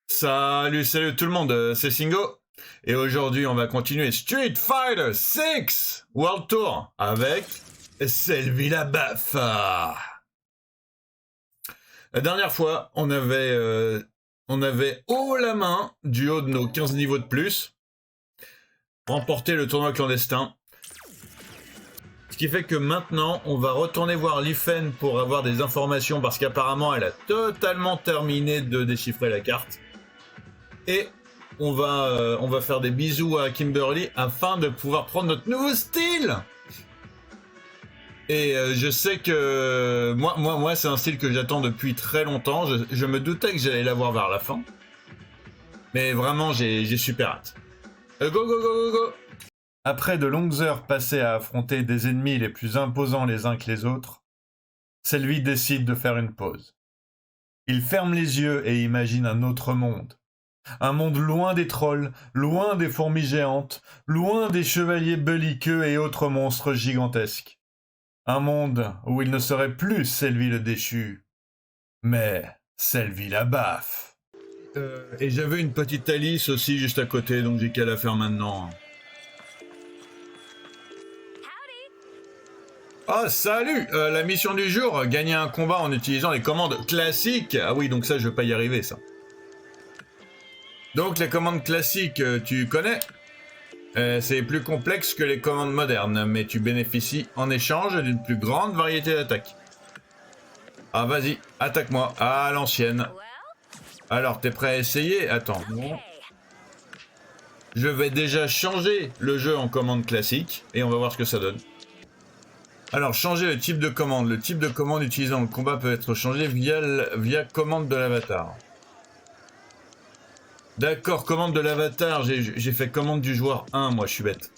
Salut tout le monde, c'est Singo. Et aujourd'hui, on va continuer Street Fighter 6 World Tour avec Selvi la baffe. La dernière fois, on avait haut la main, du haut de nos 15 niveaux de plus, remporté le tournoi clandestin. Ce qui fait que maintenant, on va retourner voir Lifen pour avoir des informations, parce qu'apparemment, elle a totalement terminé de déchiffrer la carte. Et on va faire des bisous à Kimberly afin de pouvoir prendre notre nouveau style. Et je sais que moi c'est un style que j'attends depuis très longtemps. Je me doutais que j'allais l'avoir vers la fin. Mais vraiment, j'ai super hâte. Go. Après de longues heures passées à affronter des ennemis les plus imposants les uns que les autres, Selvi décide de faire une pause. Il ferme les yeux et imagine un autre monde. Un monde loin des trolls, loin des fourmis géantes, loin des chevaliers belliqueux et autres monstres gigantesques. Un monde où il ne serait plus Selvi le déchu, mais Selvi la baffe. Et j'avais une petite Alice aussi juste à côté, donc j'ai qu'à la faire maintenant. Ah salut, la mission du jour, gagner un combat en utilisant les commandes classiques. Ah oui, donc ça je vais pas y arriver ça. Donc les commandes classiques, tu connais. C'est plus complexe que les commandes modernes, mais tu bénéficies en échange d'une plus grande variété d'attaques. Ah vas-y, attaque-moi, à l'ancienne. Alors, t'es prêt à essayer? Attends. Je vais déjà changer le jeu en commande classique, et on va voir ce que ça donne. Alors, changer le type de commande. Le type de commande utilisé dans le combat peut être changé via commande de l'avatar. D'accord, commande de l'avatar, j'ai fait commande du joueur 1, moi je suis bête.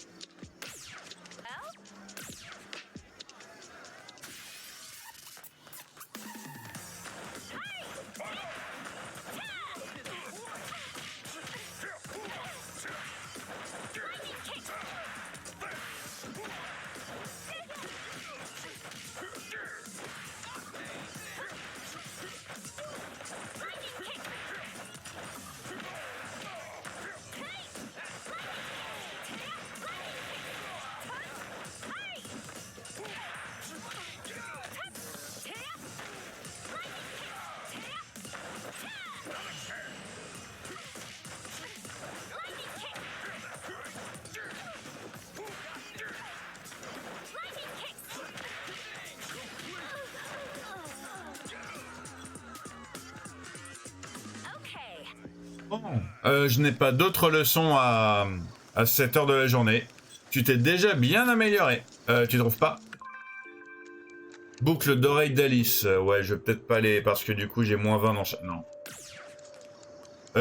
Je n'ai pas d'autres leçons à cette heure de la journée. Tu t'es déjà bien amélioré. Tu trouves pas? Boucle d'oreille d'Alice. Ouais, je vais peut-être pas aller parce que du coup j'ai moins 20 dans chaque... Non.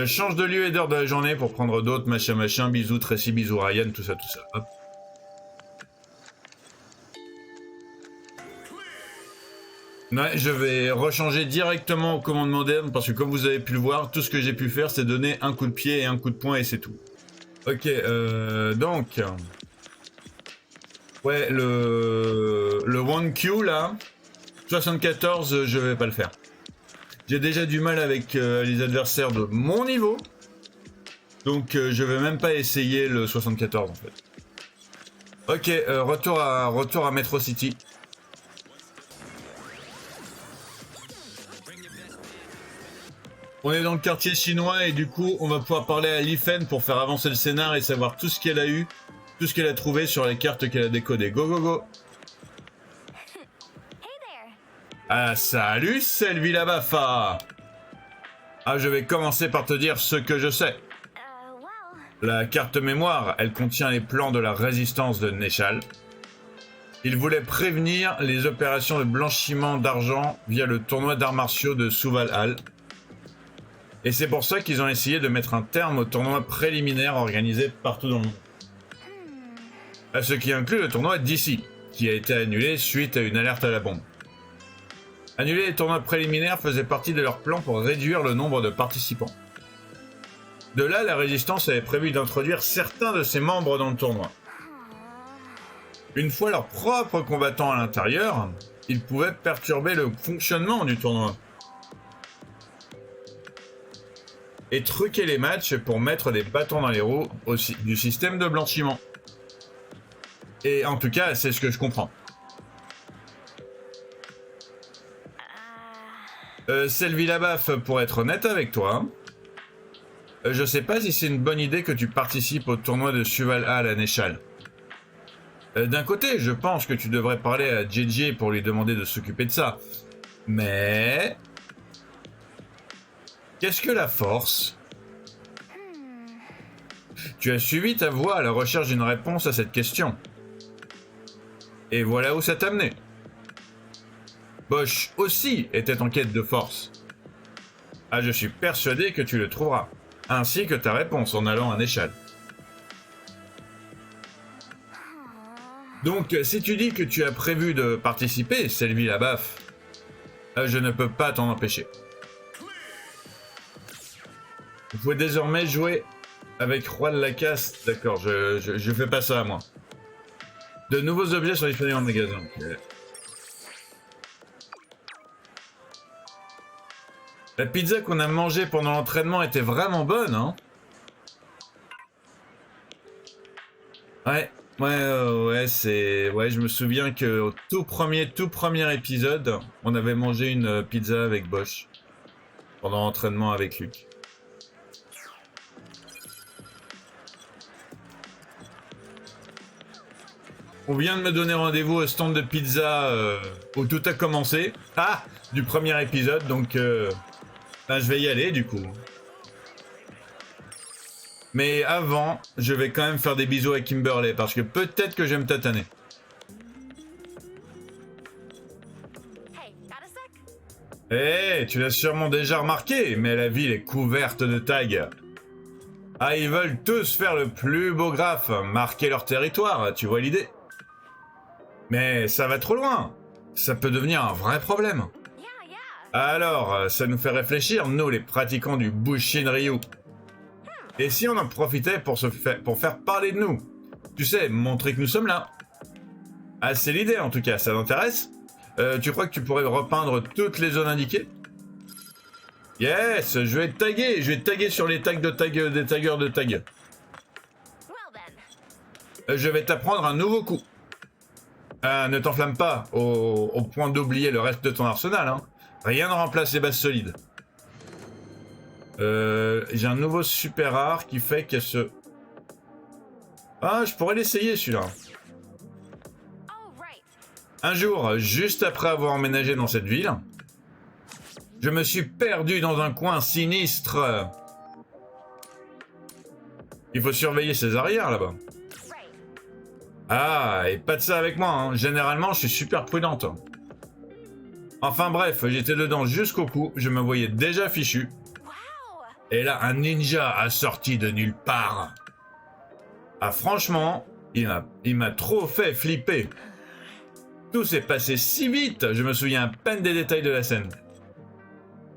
Change de lieu et d'heure de la journée pour prendre d'autres, machin, bisous, Tracy, bisous, Ryan, tout ça. Hop. Ouais, je vais rechanger directement aux commandes modernes parce que comme vous avez pu le voir, tout ce que j'ai pu faire c'est donner un coup de pied et un coup de poing et c'est tout. Ok, donc... Ouais, le 1Q là, 74, je vais pas le faire. J'ai déjà du mal avec les adversaires de mon niveau. Donc je vais même pas essayer le 74 en fait. Ok, retour à Metro City. On est dans le quartier chinois et du coup on va pouvoir parler à Lifen pour faire avancer le scénar et savoir tout ce qu'elle a eu, tout ce qu'elle a trouvé sur les cartes qu'elle a décodées. Go. Ah salut Selvi la baffa. Ah je vais commencer par te dire ce que je sais. La carte mémoire, elle contient les plans de la résistance de Nechal. Il voulait prévenir les opérations de blanchiment d'argent via le tournoi d'arts martiaux de Suval-Hall. Et c'est pour ça qu'ils ont essayé de mettre un terme au tournoi préliminaire organisé partout dans le monde. À ce qui inclut le tournoi d'ici, qui a été annulé suite à une alerte à la bombe. Annuler les tournois préliminaires faisait partie de leur plan pour réduire le nombre de participants. De là, la résistance avait prévu d'introduire certains de ses membres dans le tournoi. Une fois leurs propres combattants à l'intérieur, ils pouvaient perturber le fonctionnement du tournoi. et truquer les matchs pour mettre des bâtons dans les roues du système de blanchiment. Et en tout cas, c'est ce que je comprends. Sylvie Labaffe, pour être honnête avec toi, je sais pas si c'est une bonne idée que tu participes au tournoi de Suval-Hall à Néchal. D'un côté, je pense que tu devrais parler à JJ pour lui demander de s'occuper de ça. Mais... qu'est-ce que la force? Tu as suivi ta voie à la recherche d'une réponse à cette question. Et voilà où ça t'a amené. Bosch aussi était en quête de force. Ah, je suis persuadé que tu le trouveras. Ainsi que ta réponse en allant à Néchal. Donc, si tu dis que tu as prévu de participer, Sylvie Labaffe, je ne peux pas t'en empêcher. Vous pouvez désormais jouer avec Roi de la Casse. D'accord, je fais pas ça, moi. De nouveaux objets sont disponibles en magasin. Okay. La pizza qu'on a mangée pendant l'entraînement était vraiment bonne, hein? Ouais, c'est... ouais, je me souviens qu'au tout premier épisode, on avait mangé une pizza avec Bosch. Pendant l'entraînement avec Luc. On vient de me donner rendez-vous au stand de pizza où tout a commencé. Ah! Du premier épisode, donc... ben, je vais y aller, du coup. Mais avant, je vais quand même faire des bisous à Kimberley, parce que peut-être que je vais me tataner. Eh, tu l'as sûrement déjà remarqué, mais la ville est couverte de tags. Ah, ils veulent tous faire le plus beau graphe, marquer leur territoire, tu vois l'idée? Mais ça va trop loin. Ça peut devenir un vrai problème. Alors, ça nous fait réfléchir, nous les pratiquants du Bushin Ryu. Et si on en profitait pour faire parler de nous? Tu sais, montrer que nous sommes là. Ah, c'est l'idée en tout cas, ça t'intéresse? Tu crois que tu pourrais repeindre toutes les zones indiquées? Yes, je vais taguer sur les tags de des taggeurs de tag. Je vais t'apprendre un nouveau coup. Ne t'enflamme pas au point d'oublier le reste de ton arsenal, hein. Rien ne remplace les bases solides. J'ai un nouveau super rare qui fait qu'elle se... Ah, je pourrais l'essayer celui-là. Un jour, juste après avoir emménagé dans cette ville, je me suis perdu dans un coin sinistre. Il faut surveiller ses arrières là-bas. Ah, et pas de ça avec moi, hein. Généralement, je suis super prudente. Enfin bref, j'étais dedans jusqu'au cou, je me voyais déjà fichu. Et là, un ninja a sorti de nulle part. Ah franchement, il m'a trop fait flipper. Tout s'est passé si vite, je me souviens à peine des détails de la scène.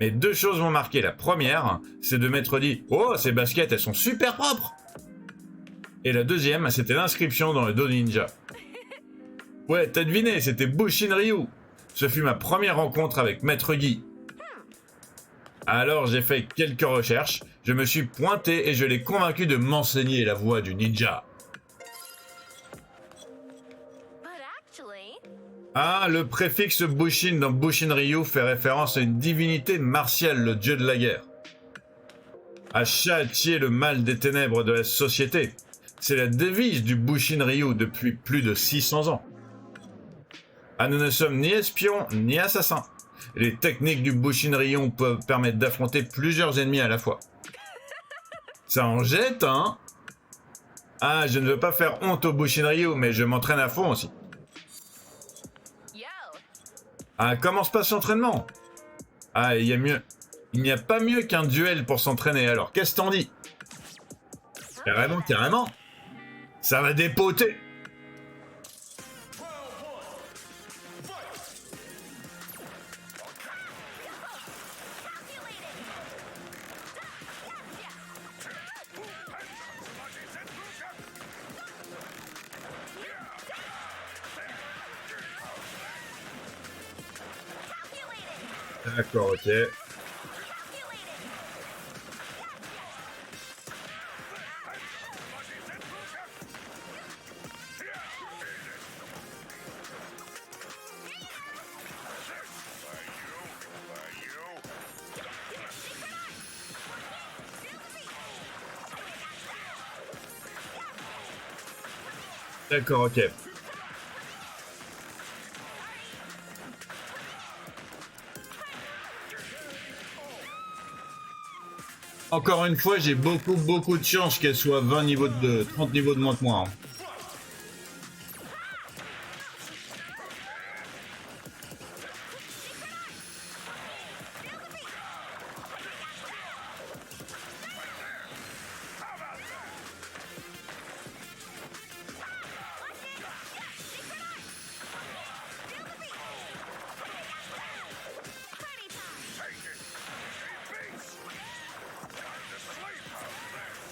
Mais deux choses m'ont marqué. La première, c'est de m'être dit « Oh, ces baskets, elles sont super propres !» Et la deuxième, c'était l'inscription dans le dos ninja. Ouais, t'as deviné, c'était Bushin Ryu. Ce fut ma première rencontre avec Maître Guy. Alors j'ai fait quelques recherches, je me suis pointé et je l'ai convaincu de m'enseigner la voie du ninja. Ah, le préfixe Bushin dans Bushin Ryu fait référence à une divinité martiale, le dieu de la guerre. À châtier le mal des ténèbres de la société. C'est la devise du Bushin Ryu depuis plus de 600 ans. Ah, nous ne sommes ni espions ni assassins. Les techniques du Bushin Ryu peuvent permettre d'affronter plusieurs ennemis à la fois. Ça en jette, hein? Ah, je ne veux pas faire honte au Bushin Ryu, mais je m'entraîne à fond aussi. Ah, comment se passe l'entraînement? Ah, il y a mieux. Il n'y a pas mieux qu'un duel pour s'entraîner, alors qu'est-ce que t'en dis? Carrément, carrément. Ça va dépoter. D'accord, ok. D'accord, ok. Encore une fois, j'ai beaucoup de chance qu'elle soit 20 niveaux de 30 niveaux de moins que moi. Hein.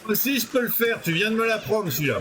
Moi aussi, je peux le faire. Tu viens de me l'apprendre, celui-là.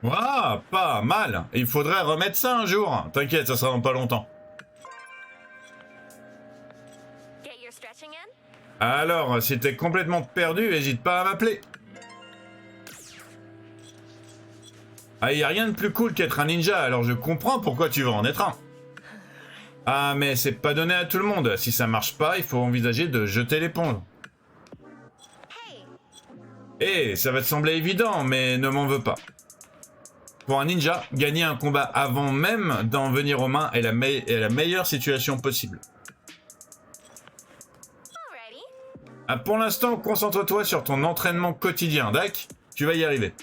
Waouh, pas mal. Il faudrait remettre ça un jour. T'inquiète, ça sera dans pas longtemps. Alors, si t'es complètement perdu, n'hésite pas à m'appeler. Ah, y a rien de plus cool qu'être un ninja, alors je comprends pourquoi tu veux en être un. Ah, mais c'est pas donné à tout le monde. Si ça marche pas, il faut envisager de jeter l'éponge. Eh, ça va te sembler évident, mais ne m'en veux pas. Pour un ninja, gagner un combat avant même d'en venir aux mains est la meilleure situation possible. Ah, pour l'instant, concentre-toi sur ton entraînement quotidien, Dak. Tu vas y arriver.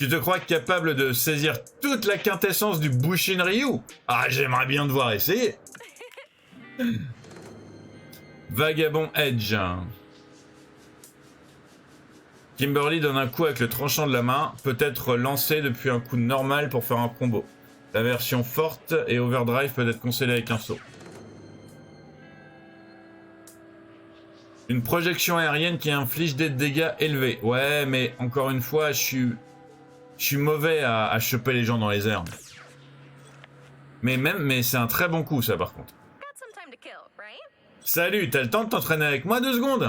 Tu te crois capable de saisir toute la quintessence du Bushin Ryu? Ah, j'aimerais bien te voir essayer. Vagabond Edge. Kimberly donne un coup avec le tranchant de la main, peut être lancé depuis un coup normal pour faire un combo. La version forte et overdrive peut être concédée avec un saut. Une projection aérienne qui inflige des dégâts élevés. Ouais, mais encore une fois, je suis mauvais à choper les gens dans les airs. Mais c'est un très bon coup, ça, par contre. Salut, t'as le temps de t'entraîner avec moi 2 secondes?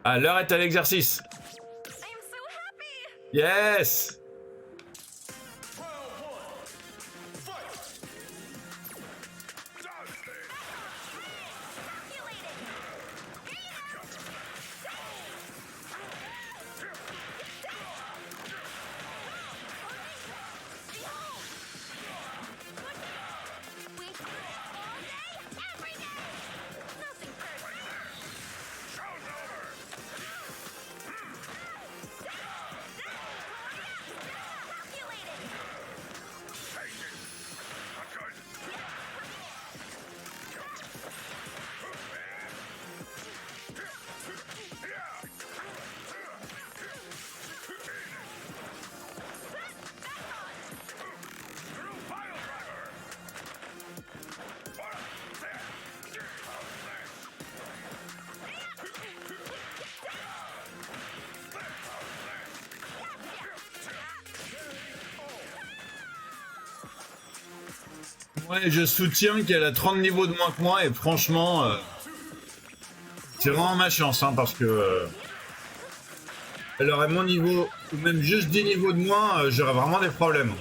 Ah, l'heure est à l'exercice. Yes! Ouais, je soutiens qu'elle a 30 niveaux de moins que moi et franchement, c'est vraiment ma chance, hein, parce que elle aurait mon niveau, ou même juste 10 niveaux de moins, j'aurais vraiment des problèmes.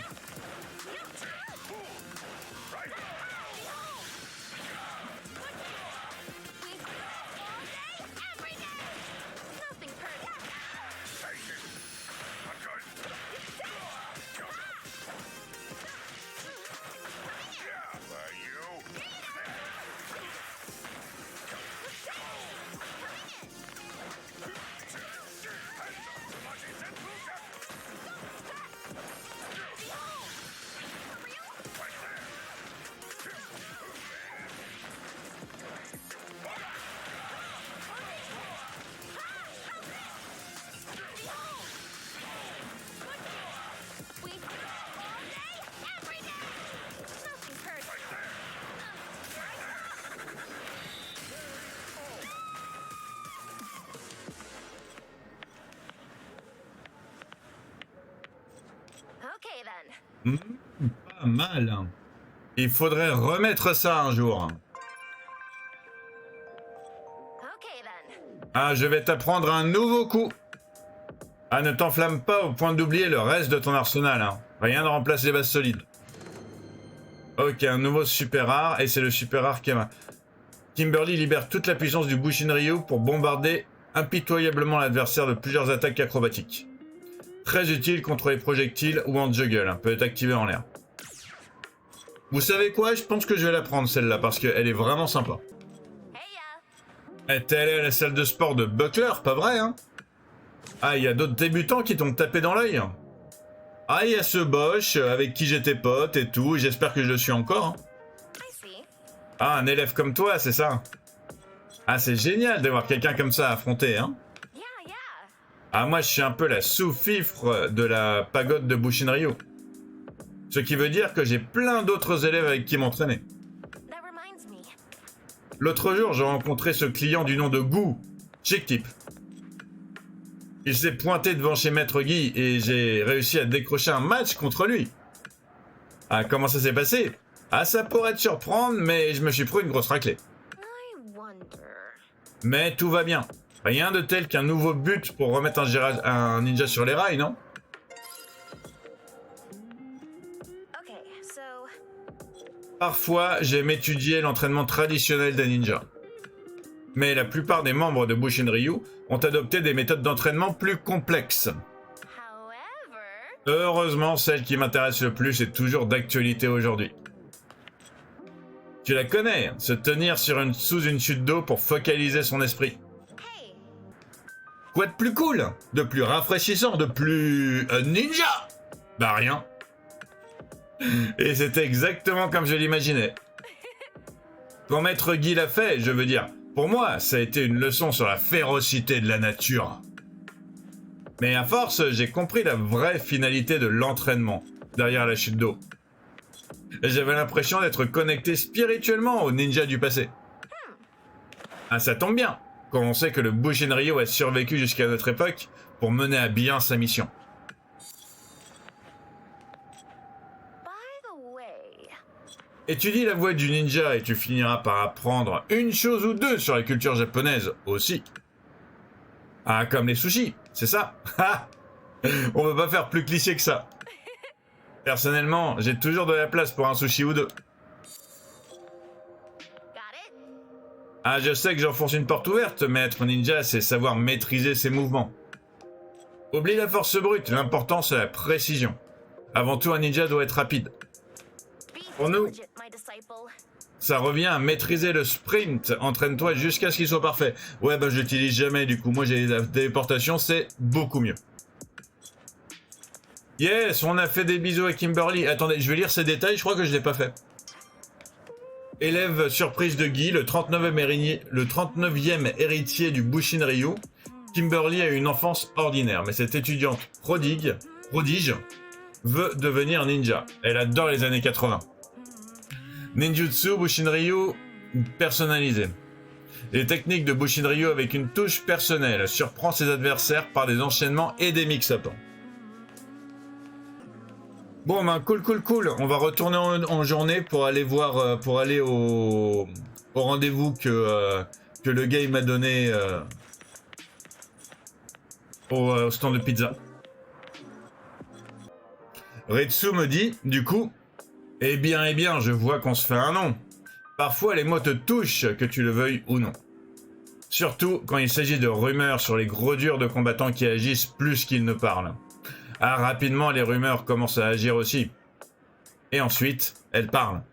Hmm, pas mal. Il faudrait remettre ça un jour. Ah, je vais t'apprendre un nouveau coup. Ah, ne t'enflamme pas au point d'oublier le reste de ton arsenal. Hein. Rien ne remplace les bases solides. Ok, un nouveau super rare, et c'est le super rare Kama. Kimberly libère toute la puissance du Bushinryu pour bombarder impitoyablement l'adversaire de plusieurs attaques acrobatiques. Très utile contre les projectiles ou en juggle, hein, peut être activé en l'air. Vous savez quoi? Je pense que je vais la prendre celle-là parce qu'elle est vraiment sympa. T'es allé à la salle de sport de Buckler, pas vrai hein? Ah, il y a d'autres débutants qui t'ont tapé dans l'œil. Ah, il y a ce Bosch avec qui j'étais pote et tout, et j'espère que je le suis encore. Hein. Ah, un élève comme toi, c'est ça? Ah, c'est génial d'avoir quelqu'un comme ça à affronter, hein? Ah, moi, je suis un peu la sous-fifre de la pagode de Bushinryu. Ce qui veut dire que j'ai plein d'autres élèves avec qui m'entraîner. L'autre jour, j'ai rencontré ce client du nom de Gu, chic type. Il s'est pointé devant chez Maître Guy et j'ai réussi à décrocher un match contre lui. Ah, comment ça s'est passé? Ah, ça pourrait te surprendre, mais je me suis pris une grosse raclée. Mais tout va bien. Rien de tel qu'un nouveau but pour remettre un ninja sur les rails, non? Parfois, j'aime étudier l'entraînement traditionnel des ninjas. Mais la plupart des membres de Bushinryu ont adopté des méthodes d'entraînement plus complexes. Heureusement, celle qui m'intéresse le plus est toujours d'actualité aujourd'hui. Tu la connais, se tenir sous une chute d'eau pour focaliser son esprit. Quoi de plus cool? De plus rafraîchissant? De plus... ninja? Bah rien. Et c'était exactement comme je l'imaginais. Quand Maître Guy l'a fait, je veux dire, pour moi, ça a été une leçon sur la férocité de la nature. Mais à force, j'ai compris la vraie finalité de l'entraînement, derrière la chute d'eau. J'avais l'impression d'être connecté spirituellement aux ninjas du passé. Ah, ça tombe bien, quand on sait que le Bushinryu a survécu jusqu'à notre époque pour mener à bien sa mission. Étudie la voie du ninja et tu finiras par apprendre une chose ou deux sur la culture japonaise aussi. Ah, comme les sushis, c'est ça. On peut pas faire plus cliché que ça. Personnellement, j'ai toujours de la place pour un sushi ou deux. Ah, je sais que j'enfonce une porte ouverte, mais être ninja, c'est savoir maîtriser ses mouvements. Oublie la force brute, l'important c'est la précision. Avant tout, un ninja doit être rapide. Pour nous, ça revient à maîtriser le sprint. Entraîne-toi jusqu'à ce qu'il soit parfait. Ouais, bah je l'utilise jamais du coup. Moi, j'ai la téléportation, c'est beaucoup mieux. Yes, on a fait des bisous à Kimberly. Attendez, je vais lire ces détails, je crois que je l'ai pas fait. Élève surprise de Guy, le 39e héritier du Bushinryu. Kimberly a eu une enfance ordinaire, mais cette étudiante prodige, veut devenir ninja. Elle adore les années 80. Ninjutsu Bushinryu personnalisé. Les techniques de Bushinryu avec une touche personnelle surprend ses adversaires par des enchaînements et des mix-up. Bon ben cool. On va retourner en journée pour aller voir, pour aller au rendez-vous que le gars m'a donné au stand de pizza. Retsu me dit, du coup, eh bien, je vois qu'on se fait un nom. Parfois les mots te touchent, que tu le veuilles ou non. Surtout quand il s'agit de rumeurs sur les gros durs de combattants qui agissent plus qu'ils ne parlent. Ah, rapidement, les rumeurs commencent à agir aussi. Et ensuite, elles parlent.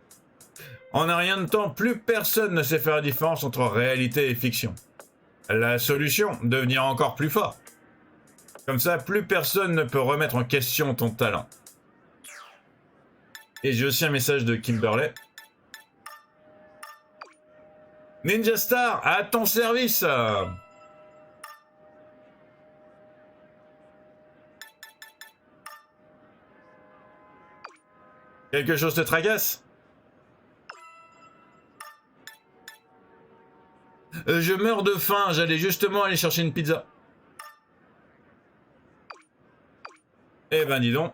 En un rien de temps, plus personne ne sait faire la différence entre réalité et fiction. La solution, devenir encore plus fort. Comme ça, plus personne ne peut remettre en question ton talent. Et j'ai aussi un message de Kimberly. Ninja Star, à ton service! Quelque chose te tracasse? Je meurs de faim, j'allais justement aller chercher une pizza. Eh ben dis donc.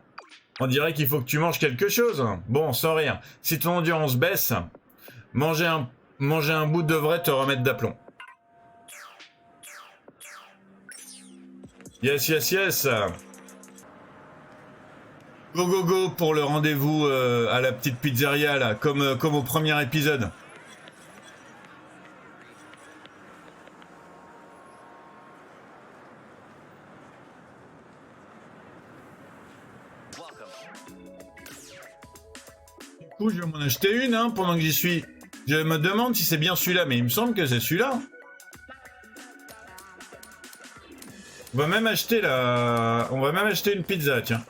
On dirait qu'il faut que tu manges quelque chose. Bon, sans rire. Si ton endurance baisse, manger un bout devrait te remettre d'aplomb. Yes, yes, yes. Go, go, go pour le rendez-vous à la petite pizzeria, là, comme au premier épisode. Du coup, je vais m'en acheter une, hein, pendant que j'y suis. Je me demande si c'est bien celui-là, mais il me semble que c'est celui-là. On va même acheter une pizza, tiens.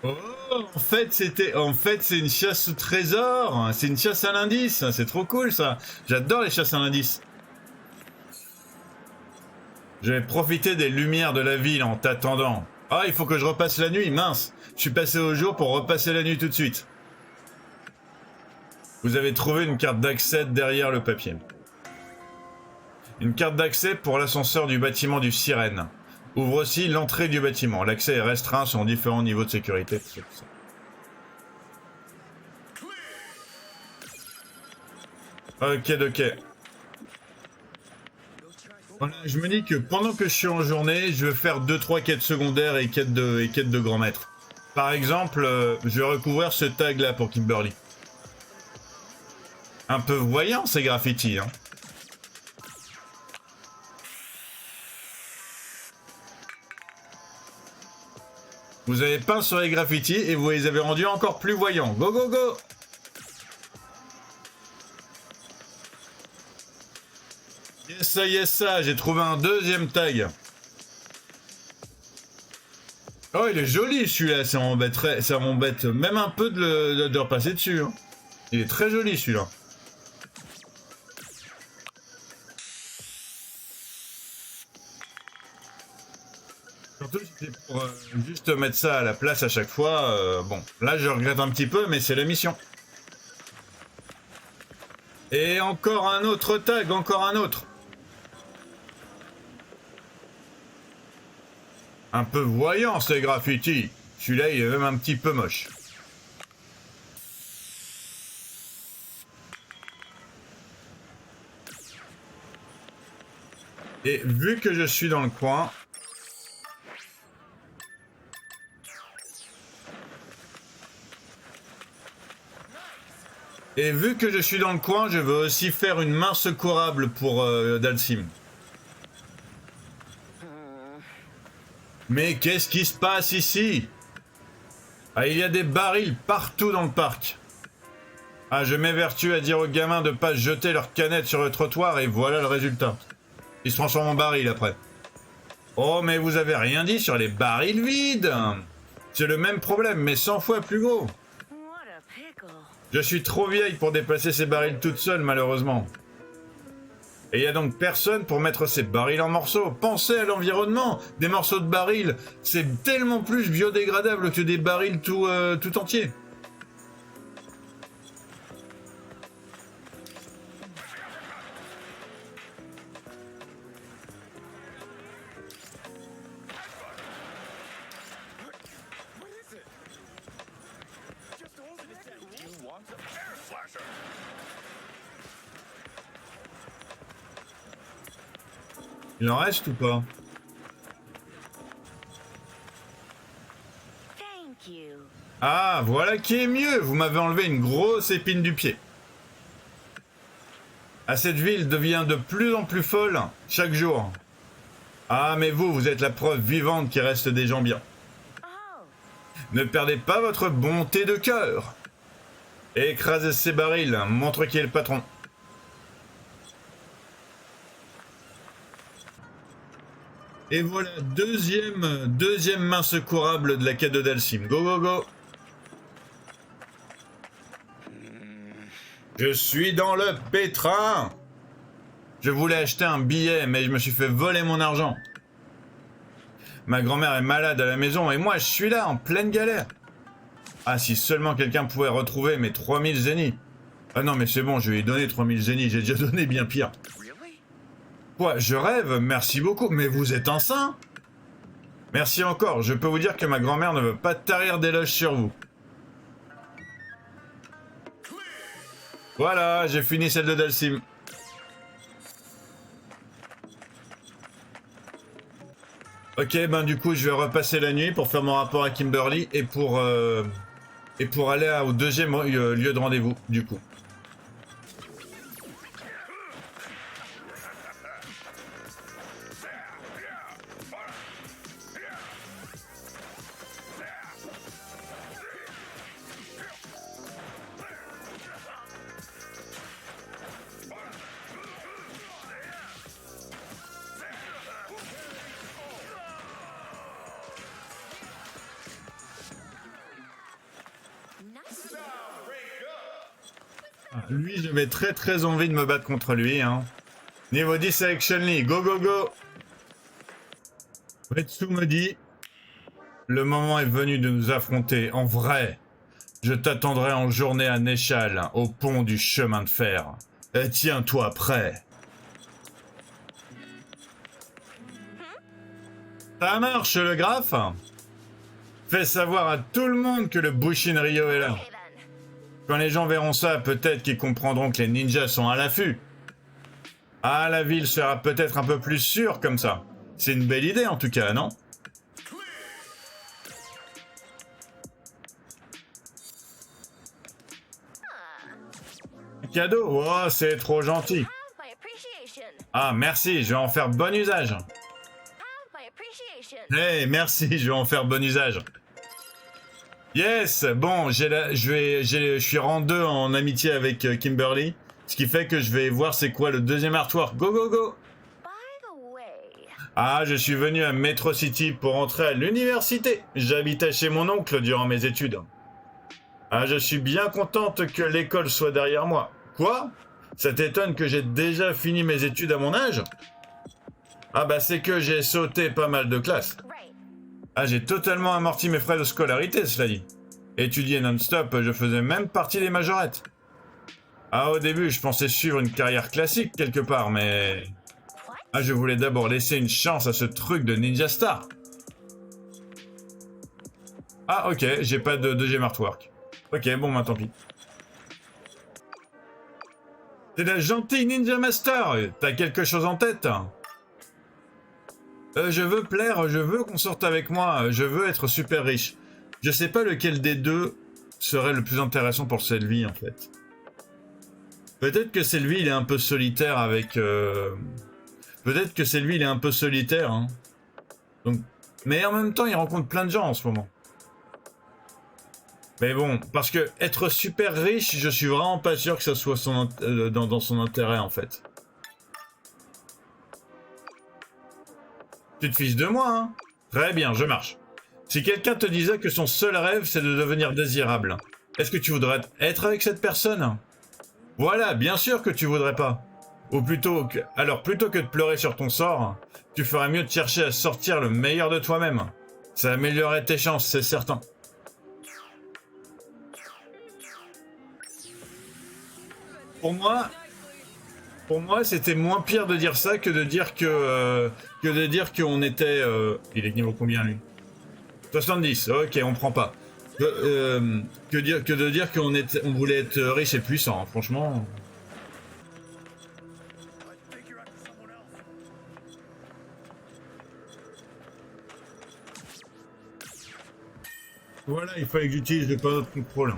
Oh, en fait, c'est une chasse au trésor. C'est une chasse à l'indice. C'est trop cool, ça. J'adore les chasses à l'indice. Je vais profiter des lumières de la ville en t'attendant. Ah, il faut que je repasse la nuit, mince. Je suis passé au jour pour repasser la nuit tout de suite. Vous avez trouvé une carte d'accès derrière le papier. Une carte d'accès pour l'ascenseur du bâtiment du Sirène. Ouvre aussi l'entrée du bâtiment. L'accès est restreint selon différents niveaux de sécurité. Ok, ok. Voilà, je me dis que pendant que je suis en journée, je vais faire 2-3 quêtes secondaires et quêtes de grand maître. Par exemple, je vais recouvrir ce tag là pour Kimberly. Un peu voyant ces graffitis, hein. Vous avez peint sur les graffitis et vous les avez rendus encore plus voyants. Go, go, go! Yes, ça, j'ai trouvé un deuxième tag. Oh, il est joli celui-là, ça m'embête même un peu de repasser dessus. Hein. Il est très joli celui-là. Surtout si c'est pour juste mettre ça à la place à chaque fois. Bon, là je regrette un petit peu, mais c'est la mission. Et encore un autre tag, encore un autre. Un peu voyant ces graffitis. Celui-là, il est même un petit peu moche. Et vu que je suis dans le coin... je veux aussi faire une main secourable pour Dalsim. Mais qu'est-ce qui se passe ici? Ah, il y a des barils partout dans le parc. Ah, je m'évertue à dire aux gamins de pas jeter leurs canettes sur le trottoir et voilà le résultat. Ils se transforment en barils après. Oh, mais vous avez rien dit sur les barils vides. C'est le même problème, mais 100 fois plus gros. Je suis trop vieille pour déplacer ces barils toute seule, malheureusement. Et il n'y a donc personne pour mettre ces barils en morceaux. Pensez à l'environnement. Des morceaux de barils, c'est tellement plus biodégradable que des barils tout entiers. Il en reste ou pas? Ah, voilà qui est mieux. Vous m'avez enlevé une grosse épine du pied. Ah, cette ville devient de plus en plus folle chaque jour. Ah, mais vous êtes la preuve vivante qu'il reste des gens bien. Ne perdez pas votre bonté de cœur. Écrasez ces barils, montre qui est le patron. Et voilà, deuxième main secourable de la quête de Dalsim. Go, go, go. Je suis dans le pétrin. Je voulais acheter un billet, mais je me suis fait voler mon argent. Ma grand-mère est malade à la maison et moi je suis là en pleine galère. Ah, si seulement quelqu'un pouvait retrouver mes 3000 zéniths. Ah non, mais c'est bon, je vais lui donner 3000 zéniths, j'ai déjà donné bien pire. Quoi, je rêve? Merci beaucoup, mais vous êtes un saint? Merci encore, je peux vous dire que ma grand-mère ne veut pas tarir d'éloges sur vous. Voilà, j'ai fini celle de Dalsim. Ok, ben du coup, je vais repasser la nuit pour faire mon rapport à Kimberly et pour aller au deuxième lieu de rendez-vous, du coup. Lui, j'avais très envie de me battre contre lui, hein. Niveau 10 avec Chun-Li, go go go! Retsu me dit, le moment est venu de nous affronter en vrai. Je t'attendrai en journée à Néchal, au pont du chemin de fer. Et tiens-toi prêt. Ça marche, le graphe? Fais savoir à tout le monde que le Bushin Ryo est là. Quand les gens verront ça, peut-être qu'ils comprendront que les ninjas sont à l'affût. Ah, la ville sera peut-être un peu plus sûre comme ça. C'est une belle idée en tout cas, non? Cadeau? Oh, c'est trop gentil. Ah, merci, je vais en faire bon usage. Hey, merci, je vais en faire bon usage. Yes, bon, je suis rang 2 en amitié avec Kimberly, ce qui fait que je vais voir c'est quoi le deuxième artwork. Go, go, go! Ah, je suis venu à Metro City pour entrer à l'université. J'habitais chez mon oncle durant mes études. Ah, je suis bien contente que l'école soit derrière moi. Quoi? Ça t'étonne que j'ai déjà fini mes études à mon âge? Ah bah c'est que j'ai sauté pas mal de classes. Ah, j'ai totalement amorti mes frais de scolarité, cela dit. Étudier non-stop, je faisais même partie des majorettes. Ah, au début, je pensais suivre une carrière classique quelque part, mais... Ah, je voulais d'abord laisser une chance à ce truc de Ninja Star. Ah, ok, j'ai pas de deuxième artwork. Ok, bon, bah tant pis. T'es la gentille Ninja Master. T'as quelque chose en tête? Je veux plaire, je veux qu'on sorte avec moi, je veux être super riche. Je sais pas lequel des deux serait le plus intéressant pour Sylvie, en fait. Peut-être que Sylvie, il est un peu solitaire avec... Peut-être que Sylvie, il est un peu solitaire, hein. Donc... Mais en même temps, il rencontre plein de gens en ce moment. Mais bon, parce que être super riche, je suis vraiment pas sûr que ça soit dans son intérêt, en fait. Tu te fiches de moi, hein? Très bien, je marche. Si quelqu'un te disait que son seul rêve, c'est de devenir désirable, est-ce que tu voudrais être avec cette personne? Voilà, bien sûr que tu voudrais pas. Ou plutôt que... Alors, plutôt que de pleurer sur ton sort, tu ferais mieux de chercher à sortir le meilleur de toi-même. Ça améliorerait tes chances, c'est certain. Pour moi, c'était moins pire de dire ça que de dire qu'on était... Il est niveau combien, lui? 70, ok, on prend pas. Que de dire on voulait être riche et puissant, hein, franchement. Voilà, il fallait que j'utilise le panneau de contrôle.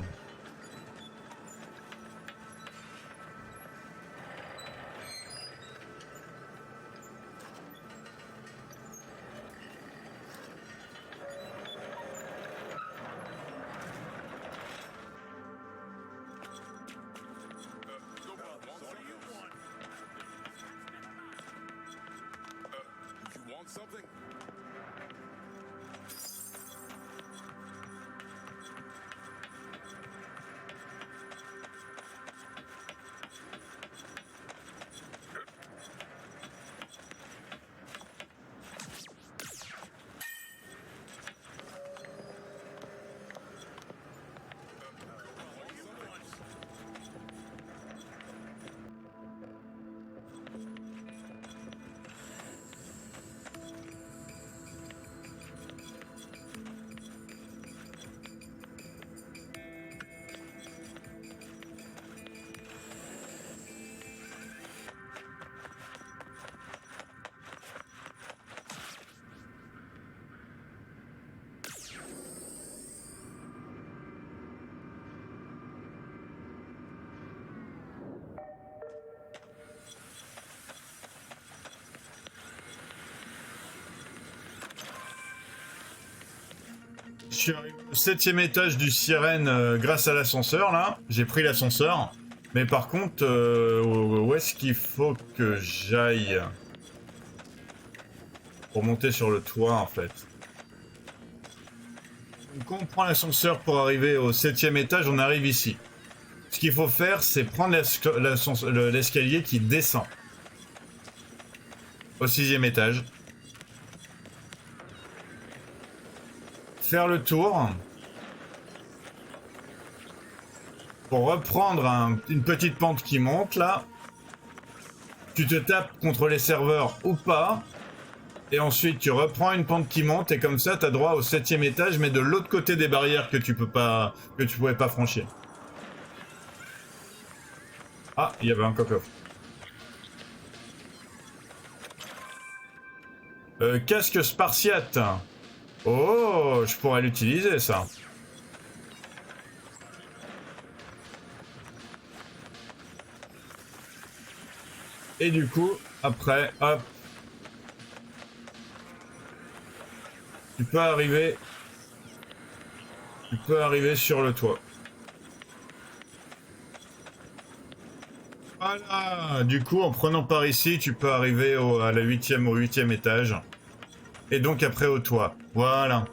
suis arrivé au 7e étage du Sirène grâce à l'ascenseur, là. J'ai pris l'ascenseur. Mais par contre, où est-ce qu'il faut que j'aille pour monter sur le toit, en fait? Donc, quand on prend l'ascenseur pour arriver au 7e étage, on arrive ici. Ce qu'il faut faire, c'est prendre l'escalier qui descend au 6e étage. Faire le tour pour reprendre une petite pente qui monte là. Tu te tapes contre les serveurs ou pas. Et ensuite tu reprends une pente qui monte et comme ça tu as droit au 7e étage mais de l'autre côté des barrières que tu pouvais pas franchir. Ah, il y avait un coffre. Casque spartiate. Oh, je pourrais l'utiliser ça. Et du coup, après, hop. Tu peux arriver sur le toit. Voilà. Du coup, en prenant par ici, tu peux arriver au 8e étage. Et donc après au toit. Voilà.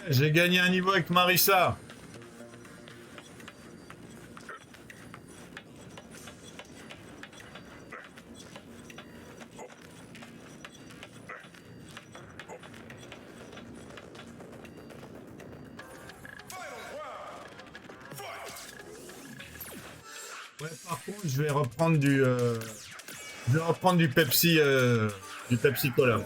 J'ai gagné un niveau avec Marissa. Ouais, par contre, je vais reprendre du Pepsi, du Pepsi Cola.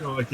Ok.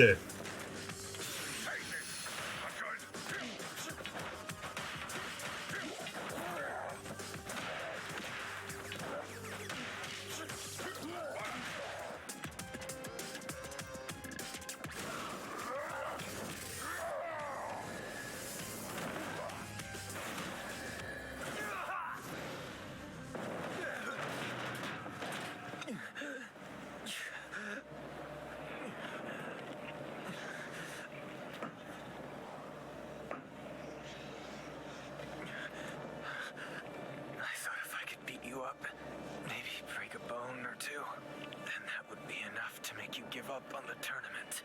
Up on the tournament.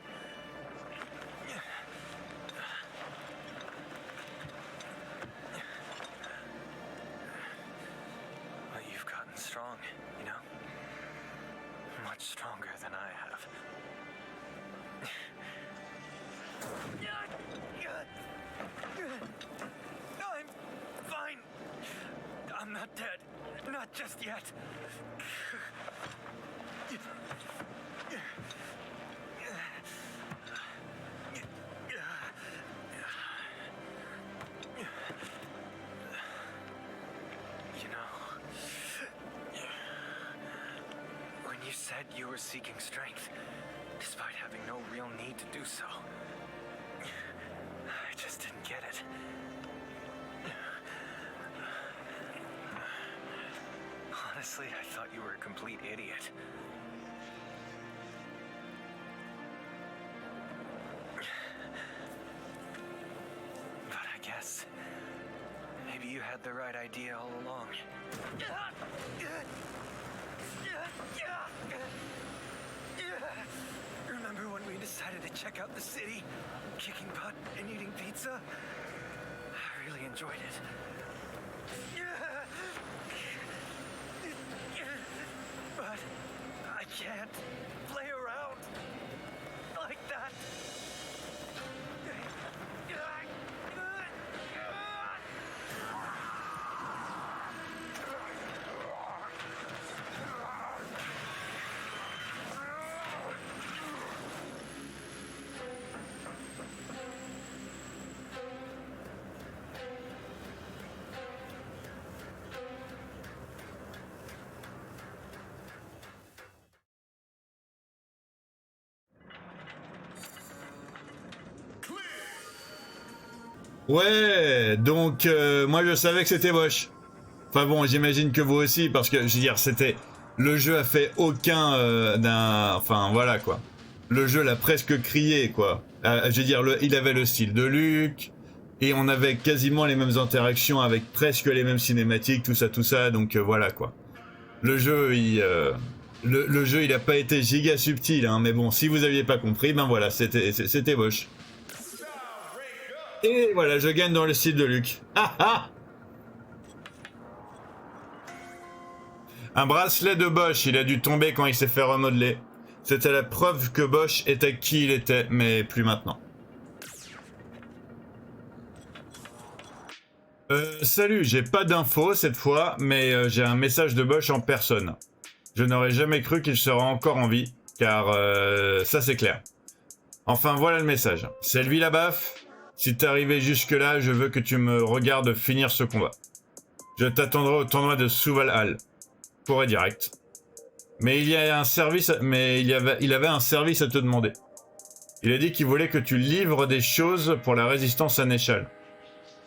Well, you've gotten strong, you know? Much stronger than I have. Not just yet. You know, when you said you were seeking strength, despite having no real need to do so, I just didn't get it. Honestly, I thought you were a complete idiot. But I guess maybe you had the right idea all along. Remember when we decided to check out the city, kicking butt and eating pizza? I really enjoyed it. But I can't play around like that. Ouais, donc moi je savais que c'était moche. Enfin bon, j'imagine que vous aussi, parce que je veux dire, c'était... Le jeu a fait aucun d'un... Enfin voilà quoi. Le jeu l'a presque crié quoi. Je veux dire, il avait le style de Luke, et on avait quasiment les mêmes interactions avec presque les mêmes cinématiques, tout ça, donc voilà quoi. Le jeu, le jeu, il a pas été giga subtil, hein, mais bon, si vous aviez pas compris, ben voilà, c'était moche. Et voilà, je gagne dans le style de Luke. Ah ah! Un bracelet de Bosch, il a dû tomber quand il s'est fait remodeler. C'était la preuve que Bosch était qui il était, mais plus maintenant. Salut, j'ai pas d'infos cette fois, mais j'ai un message de Bosch en personne. Je n'aurais jamais cru qu'il serait encore en vie, car ça c'est clair. Enfin voilà le message. Sylvie Labaffe, si t'es arrivé jusque là, je veux que tu me regardes finir ce combat. Je t'attendrai au tournoi de Suvalhall. Pourrait direct. Mais il avait un service à te demander. Il a dit qu'il voulait que tu livres des choses pour la résistance à Néchal.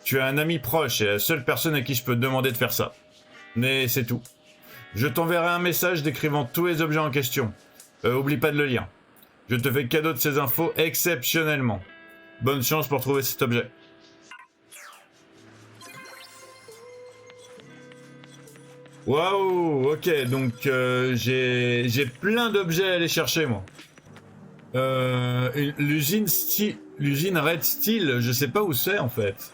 Tu as un ami proche et la seule personne à qui je peux te demander de faire ça. Mais c'est tout. Je t'enverrai un message décrivant tous les objets en question. Oublie pas de le lire. Je te fais cadeau de ces infos exceptionnellement. Bonne chance pour trouver cet objet. Waouh, ok, donc j'ai plein d'objets à aller chercher moi. L'usine Red Steel, je sais pas où c'est en fait.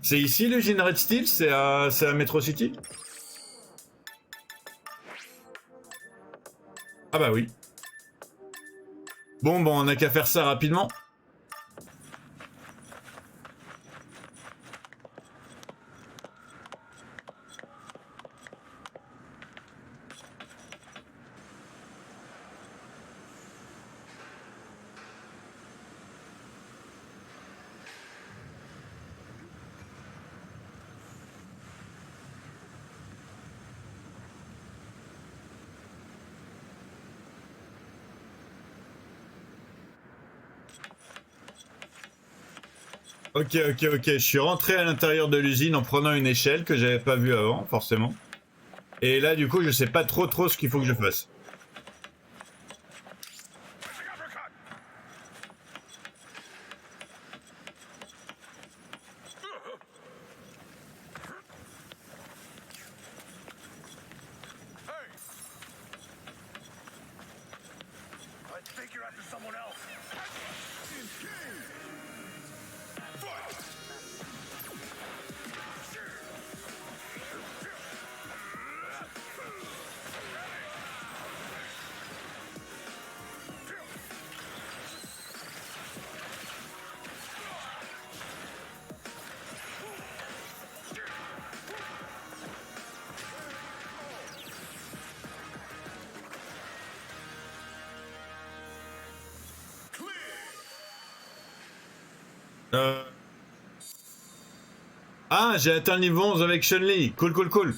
C'est ici l'usine Red Steel, c'est à Metro City. Ah bah oui. Bon, on a qu'à faire ça rapidement. Ok, je suis rentré à l'intérieur de l'usine en prenant une échelle que j'avais pas vue avant, forcément. Et là, du coup, je sais pas trop ce qu'il faut que je fasse. Euh... Ah, j'ai atteint le niveau 11 avec Chun-Li. Cool, cool, cool.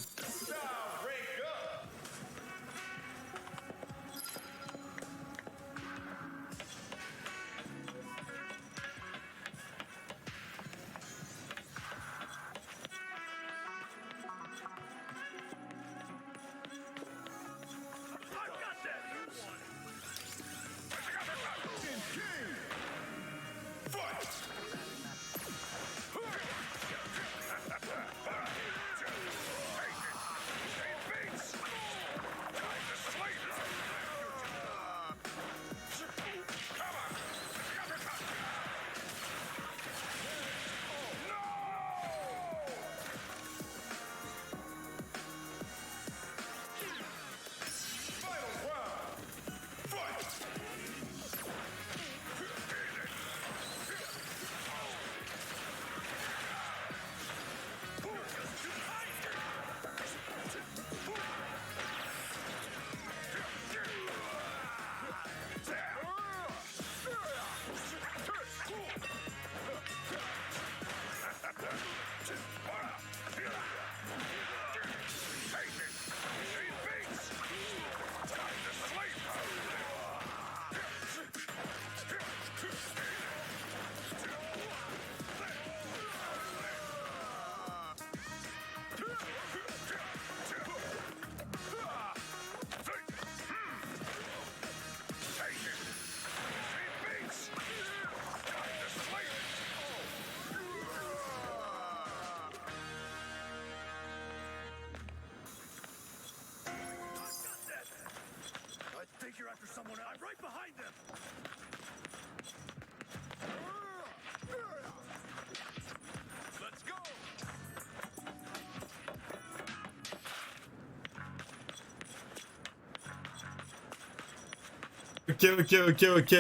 Ok.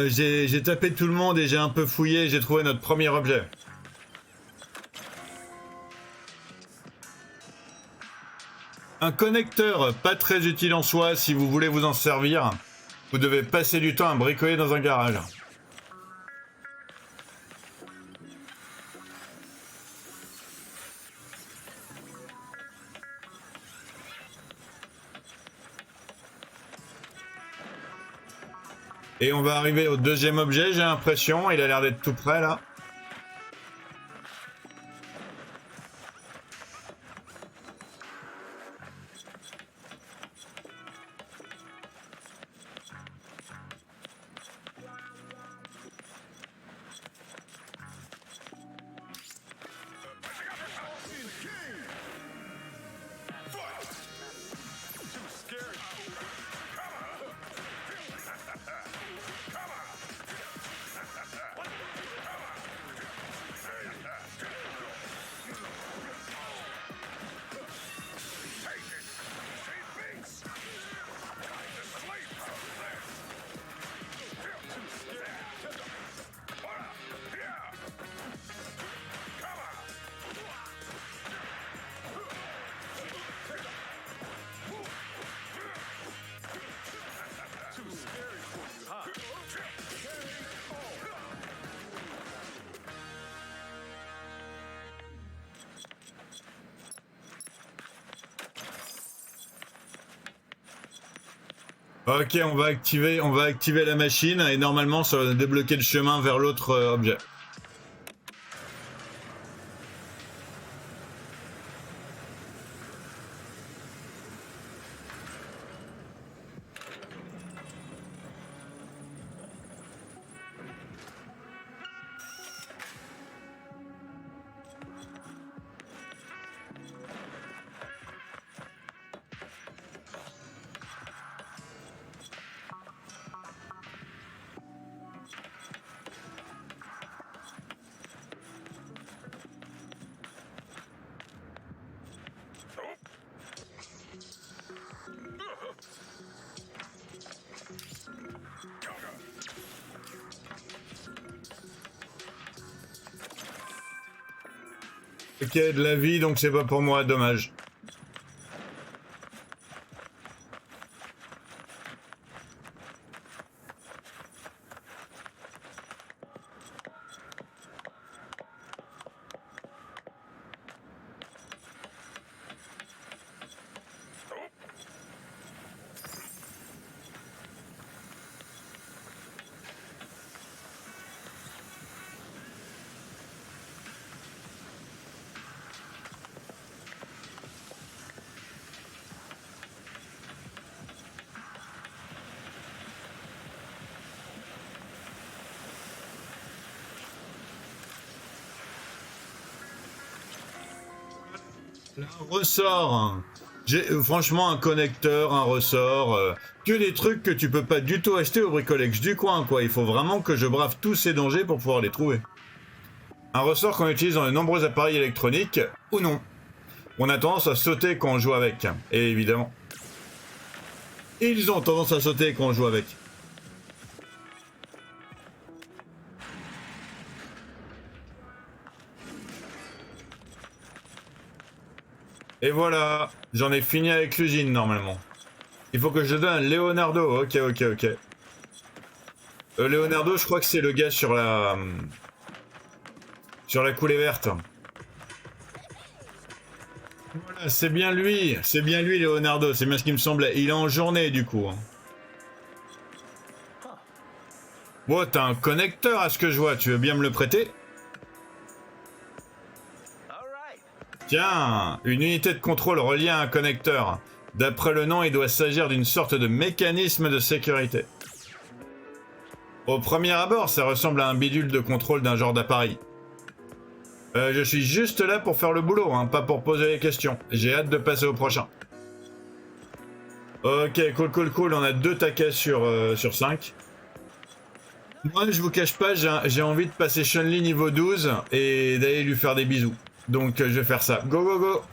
J'ai tapé tout le monde et j'ai un peu fouillé, j'ai trouvé notre premier objet. Un connecteur, pas très utile en soi si vous voulez vous en servir. Vous devez passer du temps à bricoler dans un garage. Et on va arriver au deuxième objet, j'ai l'impression. Il a l'air d'être tout près là. Ok, on va activer la machine et normalement ça va débloquer le chemin vers l'autre objet. Ok, de la vie, donc c'est pas pour moi, dommage. Un ressort. J'ai franchement un connecteur, un ressort, que des trucs que tu peux pas du tout acheter au bricolex du coin, quoi. Il faut vraiment que je brave tous ces dangers pour pouvoir les trouver. Un ressort qu'on utilise dans de nombreux appareils électroniques, ou non. On a tendance à sauter quand on joue avec, et évidemment. Ils ont tendance à sauter quand on joue avec. Et voilà, j'en ai fini avec l'usine normalement. Il faut que je donne à Leonardo, ok. Leonardo, je crois que c'est le gars sur la coulée verte. Voilà, c'est bien lui Leonardo, c'est bien ce qui me semblait. Il est en journée du coup. Bon, t'as un connecteur à ce que je vois, tu veux bien me le prêter? Tiens, une unité de contrôle reliée à un connecteur. D'après le nom, il doit s'agir d'une sorte de mécanisme de sécurité. Au premier abord, ça ressemble à un bidule de contrôle d'un genre d'appareil. Je suis juste là pour faire le boulot, hein, pas pour poser les questions. J'ai hâte de passer au prochain. Ok, cool, on a 2 taquets sur 5. Moi, je vous cache pas, j'ai envie de passer Chun-Li niveau 12 et d'aller lui faire des bisous. Donc je vais faire ça. Go.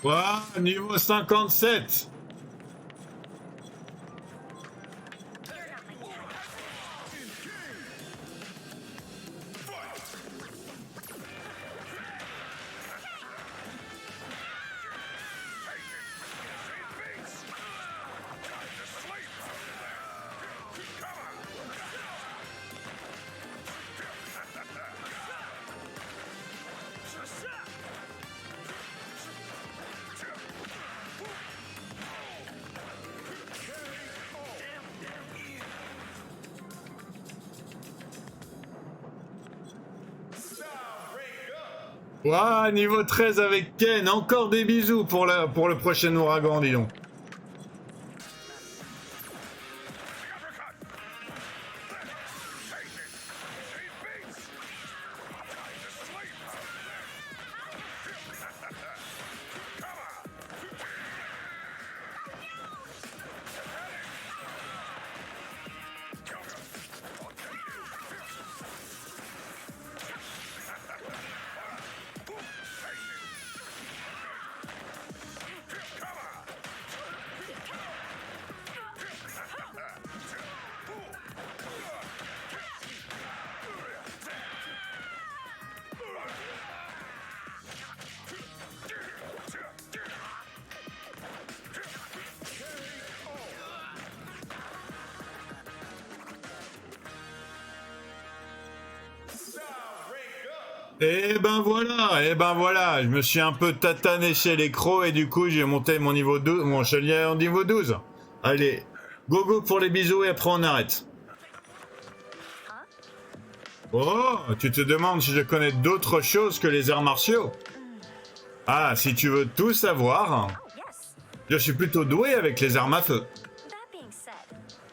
Ouah, niveau 57. Ouah, niveau 13 avec Ken, encore des bisous pour le prochain ouragan, dis donc. Et ben voilà, je me suis un peu tatané chez les crocs et du coup j'ai monté mon niveau 12, mon chevalier en niveau 12. Allez, go pour les bisous et après on arrête. Oh, tu te demandes si je connais d'autres choses que les arts martiaux? Ah, si tu veux tout savoir, je suis plutôt doué avec les armes à feu.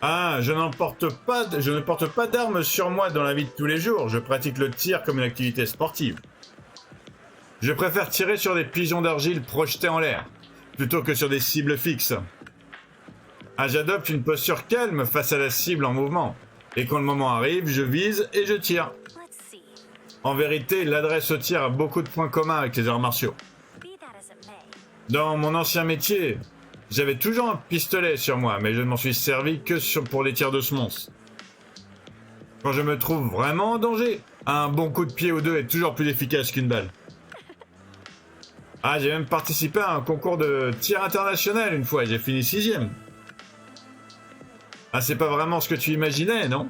Ah, je ne porte pas d'armes sur moi dans la vie de tous les jours. Je pratique le tir comme une activité sportive. Je préfère tirer sur des pigeons d'argile projetés en l'air, plutôt que sur des cibles fixes. Ah, j'adopte une posture calme face à la cible en mouvement. Et quand le moment arrive, je vise et je tire. En vérité, l'adresse au tir a beaucoup de points communs avec les arts martiaux. Dans mon ancien métier, j'avais toujours un pistolet sur moi, mais je ne m'en suis servi que pour les tirs de semonce. Quand je me trouve vraiment en danger, un bon coup de pied ou deux est toujours plus efficace qu'une balle. Ah, j'ai même participé à un concours de tir international une fois, j'ai fini 6ème. Ah, c'est pas vraiment ce que tu imaginais, non?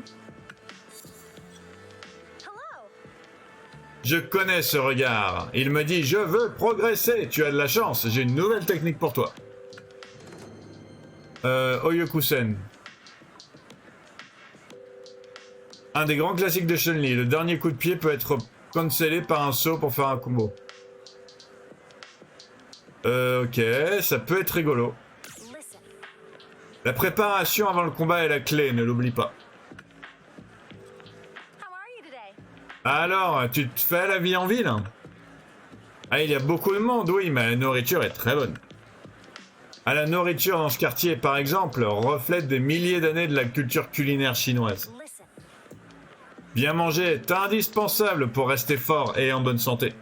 Je connais ce regard. Il me dit « Je veux progresser !» Tu as de la chance, j'ai une nouvelle technique pour toi. Oyokusen. Un des grands classiques de Chun-Li. Le dernier coup de pied peut être cancellé par un saut pour faire un combo. Ok, ça peut être rigolo. La préparation avant le combat est la clé, ne l'oublie pas. Alors, tu te fais la vie en ville? Ah, il y a beaucoup de monde, oui, mais la nourriture est très bonne. Ah, la nourriture dans ce quartier, par exemple, reflète des milliers d'années de la culture culinaire chinoise. Bien manger est indispensable pour rester fort et en bonne santé.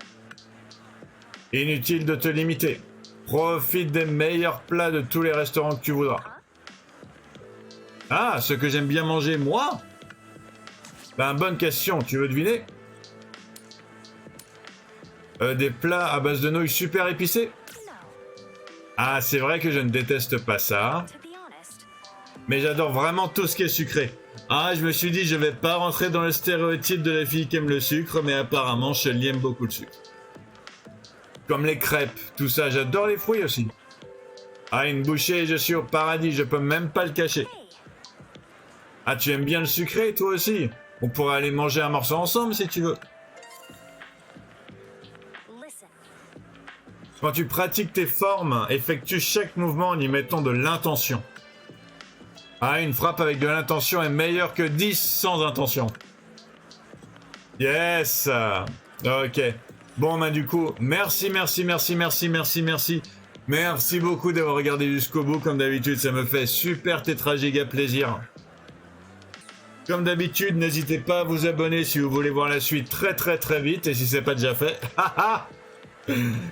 Inutile de te limiter. Profite des meilleurs plats de tous les restaurants que tu voudras. Ah, ce que j'aime bien manger, moi? Ben, bonne question, tu veux deviner? Des plats à base de nouilles super épicés? Ah, c'est vrai que je ne déteste pas ça. Mais j'adore vraiment tout ce qui est sucré. Ah, je me suis dit, je vais pas rentrer dans le stéréotype de la fille qui aime le sucre, mais apparemment, Chun-Li aime beaucoup le sucre. Comme les crêpes, tout ça, j'adore les fruits aussi. Ah, une bouchée, je suis au paradis, je peux même pas le cacher. Ah, tu aimes bien le sucré, toi aussi? On pourrait aller manger un morceau ensemble si tu veux. Quand tu pratiques tes formes, effectue chaque mouvement en y mettant de l'intention. Ah, une frappe avec de l'intention est meilleure que 10 sans intention. Yes! Ok. Bon, ben du coup, merci beaucoup d'avoir regardé jusqu'au bout. Comme d'habitude, ça me fait super tétra-giga plaisir. Comme d'habitude, n'hésitez pas à vous abonner si vous voulez voir la suite très vite. Et si c'est pas déjà fait,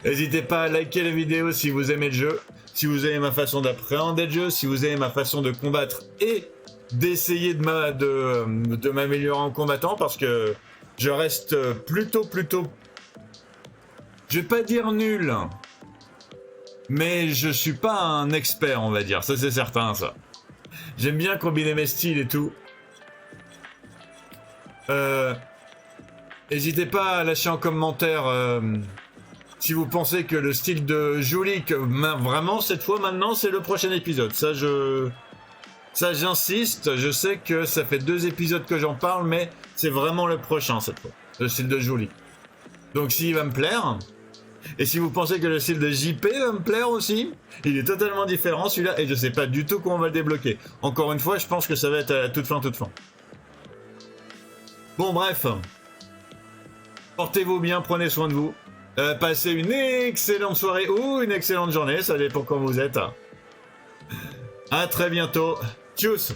n'hésitez pas à liker la vidéo si vous aimez le jeu. Si vous aimez ma façon d'appréhender le jeu, si vous aimez ma façon de combattre et d'essayer de m'améliorer en combattant, parce que je reste plutôt... Je vais pas dire nul, mais je suis pas un expert, on va dire. Ça, c'est certain, ça. J'aime bien combiner mes styles et tout. N'hésitez pas à lâcher en commentaire si vous pensez que le style de Julie, que vraiment cette fois maintenant, c'est le prochain épisode. Ça, j'insiste. Je sais que ça fait 2 épisodes que j'en parle, mais c'est vraiment le prochain cette fois. Le style de Julie. Donc s'il va me plaire, et si vous pensez que le style de JP va me plaire aussi, il est totalement différent celui-là, et je sais pas du tout comment on va le débloquer. Encore une fois, je pense que ça va être à toute fin. Bon, bref. Portez-vous bien, prenez soin de vous. Passez une excellente soirée ou une excellente journée, ça dépend quand vous êtes. À très bientôt. Tchuss!